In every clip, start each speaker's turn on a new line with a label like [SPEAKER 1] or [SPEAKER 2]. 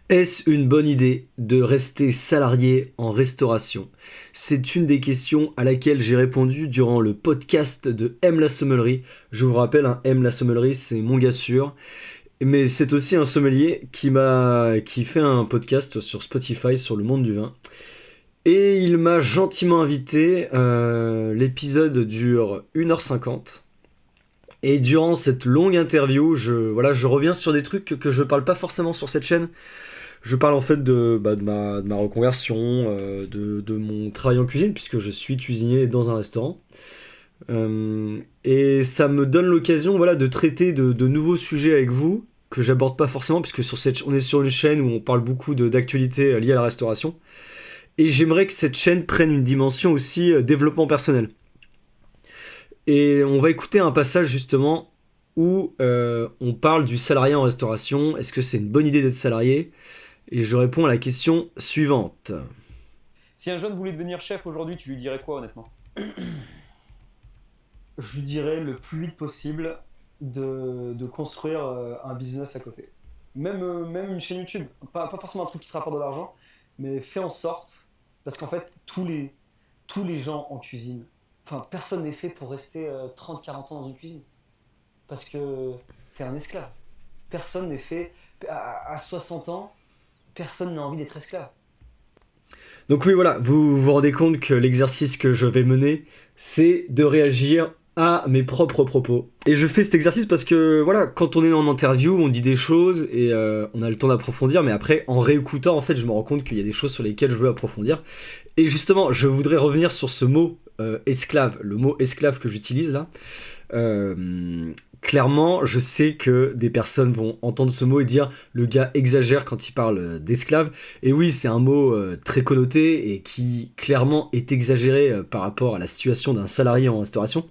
[SPEAKER 1] Est-ce une bonne idée de rester salarié en restauration? C'est une des questions à laquelle j'ai répondu durant le podcast de M la Sommellerie. Je vous rappelle, M la Sommellerie, c'est mon gars sûr. Mais c'est aussi un sommelier qui fait un podcast sur Spotify sur le monde du vin. Et il m'a gentiment invité. L'épisode dure 1h50. Et durant cette longue interview, je reviens sur des trucs que je parle pas forcément sur cette chaîne. Je parle en fait de ma reconversion, de mon travail en cuisine, puisque je suis cuisinier dans un restaurant. Et ça me donne l'occasion voilà, de traiter de nouveaux sujets avec vous, que j'aborde pas forcément, puisque on est sur une chaîne où on parle beaucoup d'actualités liées à la restauration. Et j'aimerais que cette chaîne prenne une dimension aussi développement personnel. Et on va écouter un passage justement où on parle du salarié en restauration. Est-ce que c'est une bonne idée d'être salarié? Et je réponds à la question suivante.
[SPEAKER 2] Si un jeune voulait devenir chef aujourd'hui, tu lui dirais quoi honnêtement?
[SPEAKER 3] Je lui dirais le plus vite possible de construire un business à côté. Même une chaîne YouTube, pas forcément un truc qui te rapporte de l'argent, mais fais en sorte, parce qu'en fait, tous les gens en cuisine, enfin, personne n'est fait pour rester 30-40 ans dans une cuisine, parce que t'es un esclave. Personne n'est fait, à 60 ans, personne n'a envie d'être esclave.
[SPEAKER 1] Donc oui, voilà, vous vous rendez compte que l'exercice que je vais mener, c'est de réagir à mes propres propos. Et je fais cet exercice parce que, voilà, quand on est en interview, on dit des choses et on a le temps d'approfondir, mais après, en réécoutant, en fait, je me rends compte qu'il y a des choses sur lesquelles je veux approfondir. Et justement, je voudrais revenir sur ce mot esclave, le mot esclave que j'utilise là. Clairement, je sais que des personnes vont entendre ce mot et dire le gars exagère quand il parle d'esclave. Et oui, c'est un mot très connoté et qui clairement est exagéré par rapport à la situation d'un salarié en restauration.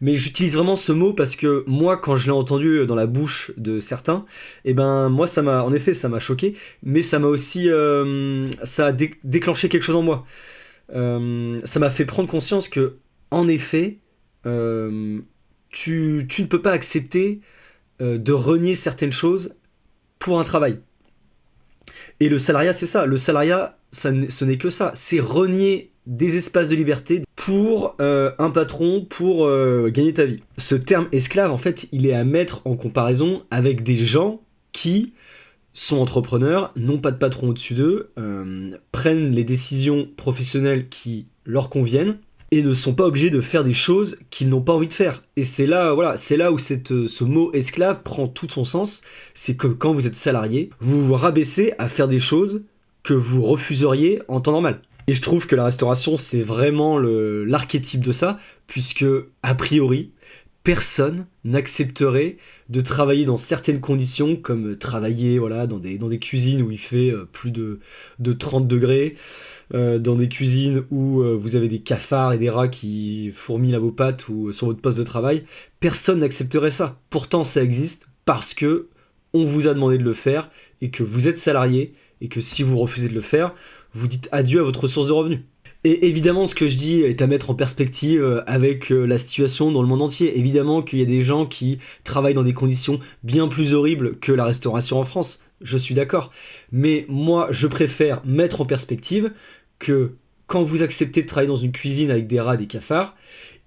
[SPEAKER 1] Mais j'utilise vraiment ce mot parce que moi, quand je l'ai entendu dans la bouche de certains, et ben moi, en effet, ça m'a choqué, mais ça m'a aussi, ça a déclenché quelque chose en moi. Ça m'a fait prendre conscience que, en effet, euh, tu ne peux pas accepter de renier certaines choses pour un travail. Et le salariat, c'est ça. Le salariat, ce n'est que ça. C'est renier des espaces de liberté pour un patron, pour gagner ta vie. Ce terme esclave, en fait, il est à mettre en comparaison avec des gens qui sont entrepreneurs, n'ont pas de patron au-dessus d'eux, prennent les décisions professionnelles qui leur conviennent et ne sont pas obligés de faire des choses qu'ils n'ont pas envie de faire. Et c'est là, voilà, c'est là où ce mot esclave prend tout son sens. C'est que quand vous êtes salarié, vous vous rabaissez à faire des choses que vous refuseriez en temps normal. Et je trouve que la restauration, c'est vraiment l'archétype de ça, puisque, a priori, personne n'accepterait de travailler dans certaines conditions, comme travailler voilà, dans des cuisines où il fait plus de 30 degrés, dans des cuisines où vous avez des cafards et des rats qui fourmillent à vos pattes ou sur votre poste de travail. Personne n'accepterait ça. Pourtant, ça existe parce que on vous a demandé de le faire et que vous êtes salarié et que si vous refusez de le faire, vous dites adieu à votre source de revenus. Et évidemment, ce que je dis est à mettre en perspective avec la situation dans le monde entier. Évidemment qu'il y a des gens qui travaillent dans des conditions bien plus horribles que la restauration en France. Je suis d'accord. Mais moi, je préfère mettre en perspective que quand vous acceptez de travailler dans une cuisine avec des rats et des cafards,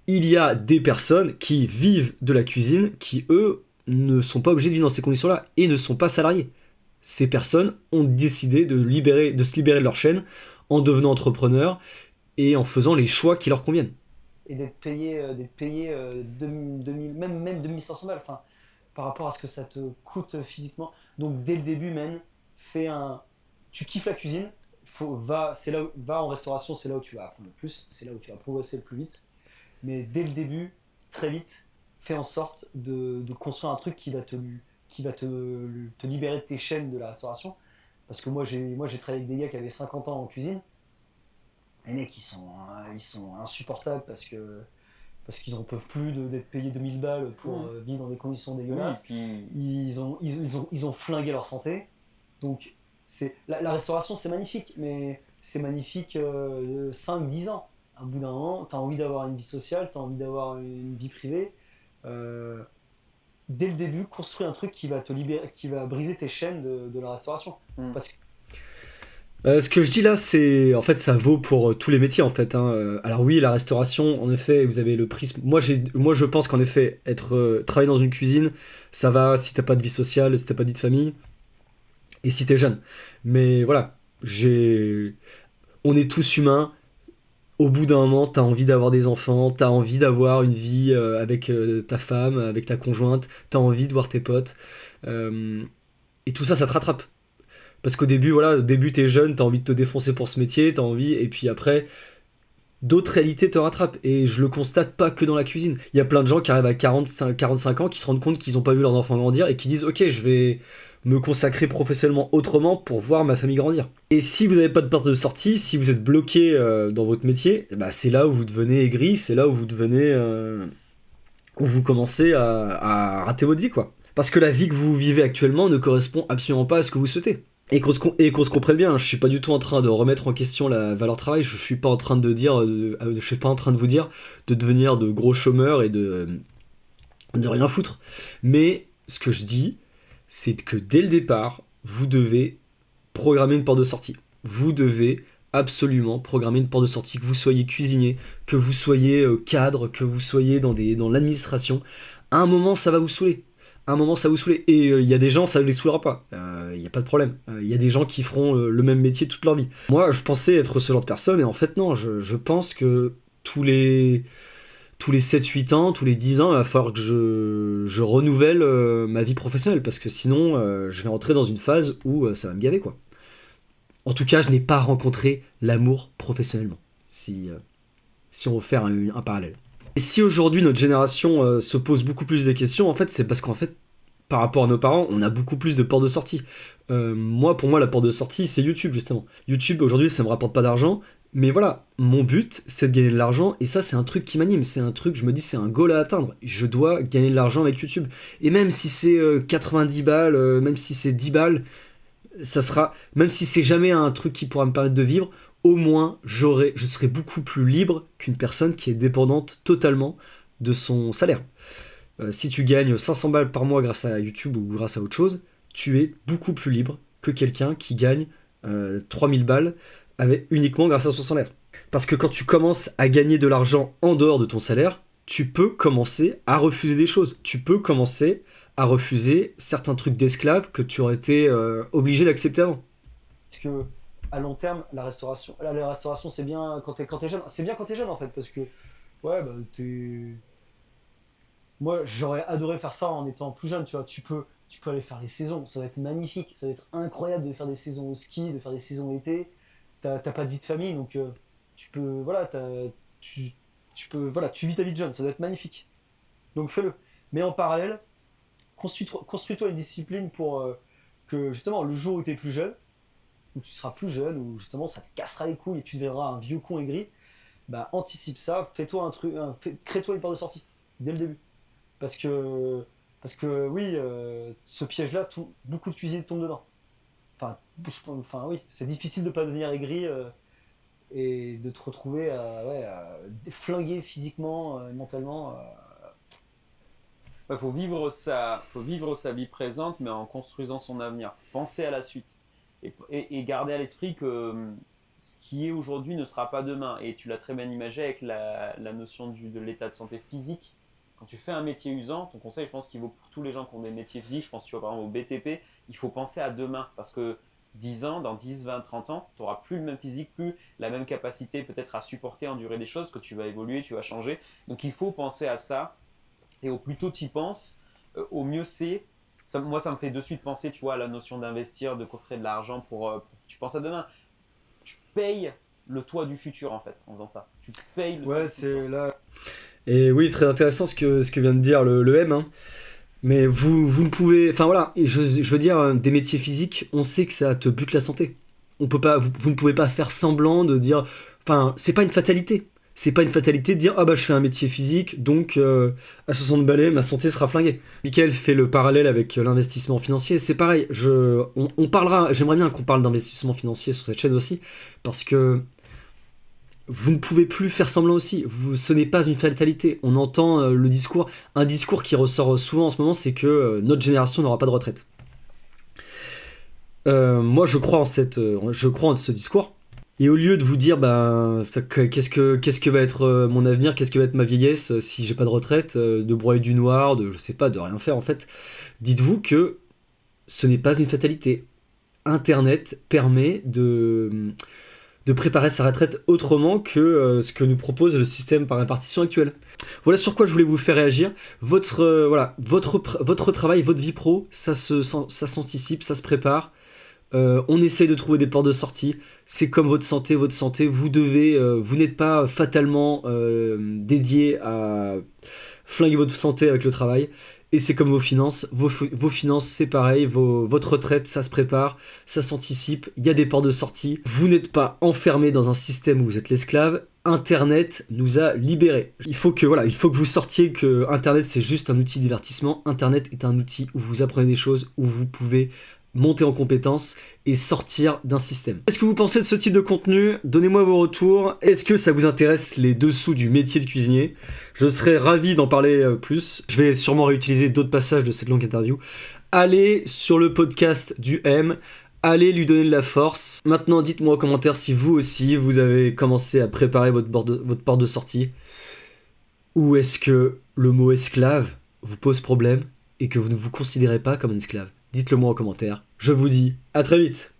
[SPEAKER 1] il y a des personnes qui vivent de la cuisine qui, eux, ne sont pas obligés de vivre dans ces conditions-là et ne sont pas salariés. Ces personnes ont décidé de se libérer de leur chaîne en devenant entrepreneurs et en faisant les choix qui leur conviennent.
[SPEAKER 3] Et d'être payé 2000, même 2500 balles, enfin, par rapport à ce que ça te coûte physiquement. Donc dès le début, man, fais un. Tu kiffes la cuisine, va en restauration, c'est là où tu vas apprendre le plus, c'est là où tu vas progresser le plus vite. Mais dès le début, très vite, fais en sorte de construire un truc qui va te libérer de tes chaînes de la restauration. Parce que moi j'ai travaillé avec des gars qui avaient 50 ans en cuisine. Les mecs, ils sont insupportables parce qu'ils en peuvent plus d'être payés 2000 balles pour vivre dans des conditions
[SPEAKER 2] Oui,
[SPEAKER 3] dégueulasses.
[SPEAKER 2] puis
[SPEAKER 3] Ils ont flingué leur santé. Donc, la restauration, c'est magnifique, mais c'est magnifique 5-10 ans. À bout d'un moment, tu as envie d'avoir une vie sociale, tu as envie d'avoir une vie privée. Euh, dès le début, construis un truc qui va te libérer, qui va briser tes chaînes de la restauration.
[SPEAKER 2] Mm.
[SPEAKER 3] Parce que
[SPEAKER 1] Ce que je dis là, c'est en fait ça vaut pour tous les métiers en fait, hein. Alors oui, la restauration, en effet, vous avez le prisme. Moi je pense qu'en effet, travailler dans une cuisine, ça va si t'as pas de vie sociale, si t'as pas de vie de famille, et si t'es jeune. Mais voilà, on est tous humains. Au bout d'un moment, t'as envie d'avoir des enfants, t'as envie d'avoir une vie avec ta femme, avec ta conjointe, t'as envie de voir tes potes, euh, et tout ça, ça te rattrape. Parce qu'au début, voilà, au début t'es jeune, t'as envie de te défoncer pour ce métier, t'as envie, et puis après, d'autres réalités te rattrapent. Et je le constate pas que dans la cuisine. Il y a plein de gens qui arrivent à 45 ans, qui se rendent compte qu'ils ont pas vu leurs enfants grandir, et qui disent, ok, je vais me consacrer professionnellement autrement pour voir ma famille grandir. Et si vous n'avez pas de porte de sortie, si vous êtes bloqué dans votre métier, bah c'est là où vous devenez aigri, c'est là où vous devenez... où vous commencez à rater votre vie, quoi. Parce que la vie que vous vivez actuellement ne correspond absolument pas à ce que vous souhaitez. Et qu'on se comprenne bien, je suis pas du tout en train de remettre en question la valeur travail, je suis pas en train de dire, je suis pas en train de vous dire de devenir de gros chômeurs et de rien foutre. Mais ce que je dis, c'est que dès le départ, vous devez programmer une porte de sortie. Vous devez absolument programmer une porte de sortie, que vous soyez cuisinier, que vous soyez cadre, que vous soyez dans l'administration. À un moment, ça va vous saouler. À un moment, ça va vous saouler. Et il y a des gens, ça ne les saoulera pas. Il n'y a pas de problème. Il y a des gens qui feront le même métier toute leur vie. Moi, je pensais être ce genre de personne, et en fait, non. Je pense que tous les 7-8 ans, tous les 10 ans, il va falloir que je renouvelle ma vie professionnelle, parce que sinon, je vais entrer dans une phase où ça va me gaver, quoi. En tout cas, je n'ai pas rencontré l'amour professionnellement, si on veut faire un parallèle. Et si aujourd'hui notre génération se pose beaucoup plus de questions, en fait, c'est parce qu'en fait, par rapport à nos parents, on a beaucoup plus de portes de sortie. Pour moi, la porte de sortie, c'est YouTube, justement. YouTube, aujourd'hui, ça me rapporte pas d'argent, mais voilà, mon but, c'est de gagner de l'argent, et ça, c'est un truc qui m'anime, c'est un truc, je me dis, c'est un goal à atteindre. Je dois gagner de l'argent avec YouTube. Et même si c'est 90 balles, même si c'est 10 balles, ça sera, même si c'est jamais un truc qui pourra me permettre de vivre, au moins je serai beaucoup plus libre qu'une personne qui est dépendante totalement de son salaire. Si tu gagnes 500 balles par mois grâce à YouTube ou grâce à autre chose, tu es beaucoup plus libre que quelqu'un qui gagne 3000 balles uniquement grâce à son salaire. Parce que quand tu commences à gagner de l'argent en dehors de ton salaire, tu peux commencer à refuser des choses. Tu peux commencer à refuser certains trucs d'esclaves que tu aurais été obligé d'accepter avant.
[SPEAKER 3] Parce que à long terme, la restauration, c'est bien quand t'es jeune. C'est bien quand t'es jeune en fait, parce que ouais, bah, moi, j'aurais adoré faire ça en étant plus jeune. Tu vois, tu peux aller faire les saisons. Ça va être magnifique. Ça va être incroyable de faire des saisons au ski, de faire des saisons l'été. T'as pas de vie de famille, donc tu peux, voilà, tu, voilà, tu vis ta vie de jeune. Ça doit être magnifique. Donc fais-le. Mais en parallèle, construis-toi une discipline pour que justement le jour où tu es plus jeune, où tu seras plus jeune, où justement ça te cassera les couilles et tu deviendras un vieux con aigri, bah anticipe ça, fais-toi un truc, crée-toi une porte de sortie dès le début. Parce que, oui, ce piège-là, beaucoup de cuisiniers tombent dedans. Enfin oui, c'est difficile de pas devenir aigri et de te retrouver flingué physiquement, mentalement.
[SPEAKER 2] Faut vivre sa vie présente, mais en construisant son avenir. Penser à la suite. Et garder à l'esprit que ce qui est aujourd'hui ne sera pas demain. Et tu l'as très bien imagé avec la notion de l'état de santé physique. Quand tu fais un métier usant, ton conseil, je pense qu'il vaut pour tous les gens qui ont des métiers physiques. Je pense que tu vois par exemple au BTP, il faut penser à demain. Parce que 10 ans, dans 10, 20, 30 ans, tu n'auras plus le même physique, plus la même capacité peut-être à supporter, endurer des choses, que tu vas évoluer, tu vas changer. Donc il faut penser à ça. Et au plus tôt tu y penses, au mieux c'est. Moi, ça me fait de suite penser, tu vois, à la notion d'investir, de coffrer de l'argent tu penses à demain. Tu payes le toit du futur, en fait, en faisant ça. Tu payes le toit du
[SPEAKER 3] C'est
[SPEAKER 2] futur.
[SPEAKER 3] là.
[SPEAKER 1] Et oui, très intéressant ce que vient de dire le M, hein. Mais vous ne pouvez... Enfin voilà, et je veux dire, des métiers physiques, on sait que ça te bute la santé. On peut pas, vous ne pouvez pas faire semblant de dire... Enfin, c'est pas une fatalité. C'est pas une fatalité de dire ah bah je fais un métier physique donc à 60 balais ma santé sera flinguée. Mickaël fait le parallèle avec l'investissement financier, c'est pareil. On parlera, j'aimerais bien qu'on parle d'investissement financier sur cette chaîne aussi parce que vous ne pouvez plus faire semblant aussi. Ce n'est pas une fatalité. On entend un discours qui ressort souvent en ce moment, c'est que notre génération n'aura pas de retraite. Moi, je crois en ce discours. Et au lieu de vous dire, qu'est-ce que va être mon avenir, qu'est-ce que va être ma vieillesse si j'ai pas de retraite, de broyer du noir, de rien faire en fait, dites-vous que ce n'est pas une fatalité. Internet permet de préparer sa retraite autrement que ce que nous propose le système par répartition actuel. Voilà sur quoi je voulais vous faire réagir. Votre travail, votre vie pro, ça s'anticipe, ça se prépare. On essaie de trouver des portes de sortie. C'est comme votre santé, vous n'êtes pas fatalement dédié à flinguer votre santé avec le travail. Et c'est comme vos finances. Vos finances, c'est pareil. Votre retraite, ça se prépare, ça s'anticipe. Il y a des portes de sortie. Vous n'êtes pas enfermé dans un système où vous êtes l'esclave. Internet nous a libérés. Il faut que vous sortiez que Internet, c'est juste un outil de divertissement. Internet est un outil où vous apprenez des choses, où vous pouvez monter en compétences et sortir d'un système. Qu'est-ce que vous pensez de ce type de contenu ? Donnez-moi vos retours. Est-ce que ça vous intéresse les dessous du métier de cuisinier ? Je serais ravi d'en parler plus. Je vais sûrement réutiliser d'autres passages de cette longue interview. Allez sur le podcast du M. Allez lui donner de la force. Maintenant, dites-moi en commentaire si vous aussi, vous avez commencé à préparer votre porte de sortie. Ou est-ce que le mot esclave vous pose problème et que vous ne vous considérez pas comme un esclave ? Dites-le moi en commentaire. Je vous dis à très vite.